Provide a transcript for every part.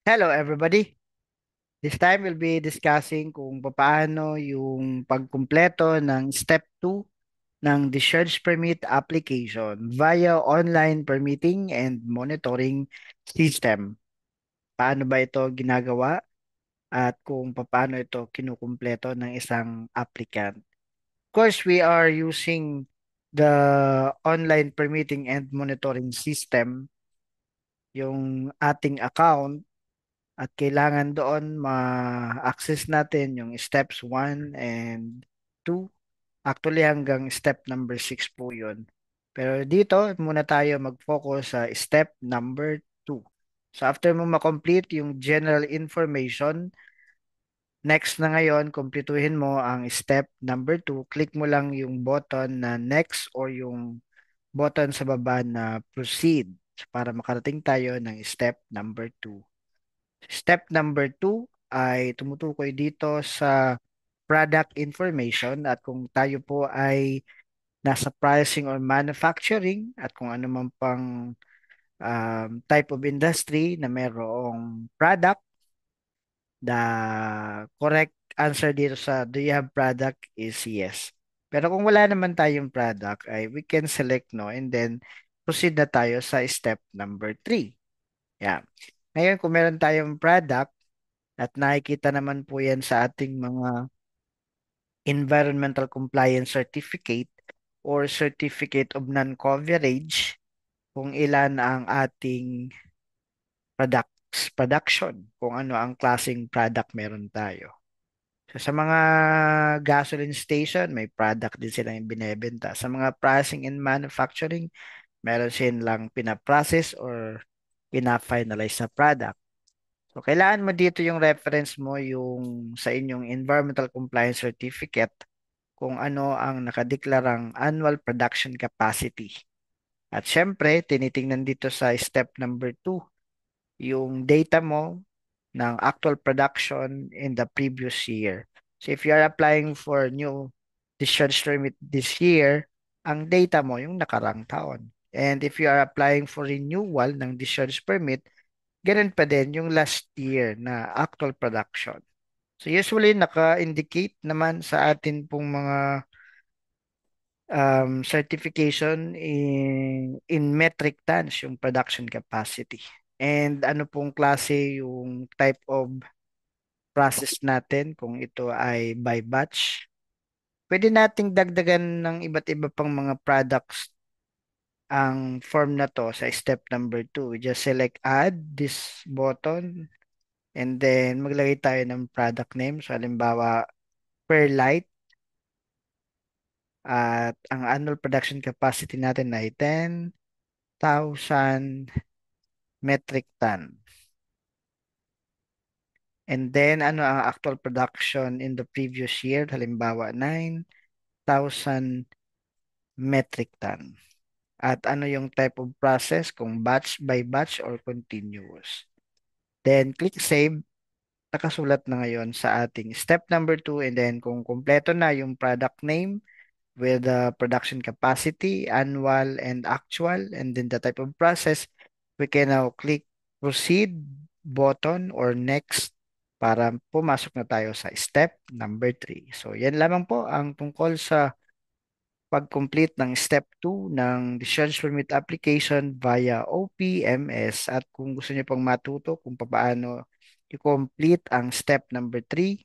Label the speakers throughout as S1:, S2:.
S1: Hello everybody. This time we'll be discussing kung paano yung pagkumpleto ng Step 2 ng Discharge Permit application via online permitting and monitoring system. Paano ba ito ginagawa at kung paano ito kinukumpleto ng isang applicant. Of course, we are using the online permitting and monitoring system, yung ating account. At kailangan doon ma-access natin yung steps 1 and 2. Actually hanggang step number 6 po yun. Pero dito muna tayo mag-focus sa step number 2. So after mo ma-complete yung general information, next na ngayon, kumpletuhin mo ang step number 2. Click mo lang yung button na next or yung button sa baba na proceed para makarating tayo ng step number 2. Step number 2 ay tumutukoy dito sa product information at kung tayo po ay nasa pricing or manufacturing at kung ano man pang type of industry na mayroong product, the correct answer dito sa do you have product is yes. Pero kung wala naman tayong product ay we can select no and then proceed na tayo sa step number 3. Yeah. Ngayon kung meron tayong product, at nakikita naman po yan sa ating mga environmental compliance certificate or certificate of non-coverage kung ilan ang ating production, kung ano ang klaseng product meron tayo. So, sa mga gasoline station, may product din silang binebenta. Sa mga processing and manufacturing, meron silang pinaprocess or pina-finalize na product. So, kailangan mo dito yung reference mo yung sa inyong Environmental Compliance Certificate kung ano ang nakadeklarang annual production capacity. At syempre, tinitingnan dito sa step number 2 yung data mo ng actual production in the previous year. So, if you are applying for new discharge permit this year, ang data mo yung nakarang taon. And if you are applying for renewal ng discharge permit, ganun pa din yung last year na actual production. So usually naka-indicate naman sa atin pong mga certification in metric tons yung production capacity. And ano pong klase yung type of process natin kung ito ay by batch. Pwede nating dagdagan ng iba't iba pang mga products ang form na to sa step number 2. Just select add this button. And then, maglagay tayo ng product name. So, halimbawa, Perlite. At ang annual production capacity natin ay 10,000 metric ton. And then, ano ang actual production in the previous year? Halimbawa, 9,000 metric ton. At ano yung type of process? Kung batch by batch or continuous. Then, click Save. Nakasulat na ngayon sa ating step number 2. And then, kung kumpleto na yung product name, with the production capacity, annual and actual, and then the type of process, we can now click proceed button or next para pumasok na tayo sa step number 3. So, yan lamang po ang tungkol sa pag-complete ng step 2 ng discharge permit application via OPMS. At kung gusto niyo pang matuto kung paano i-complete ang step number 3,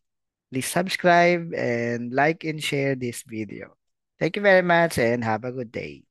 S1: please subscribe and like and share this video. Thank you very much and have a good day.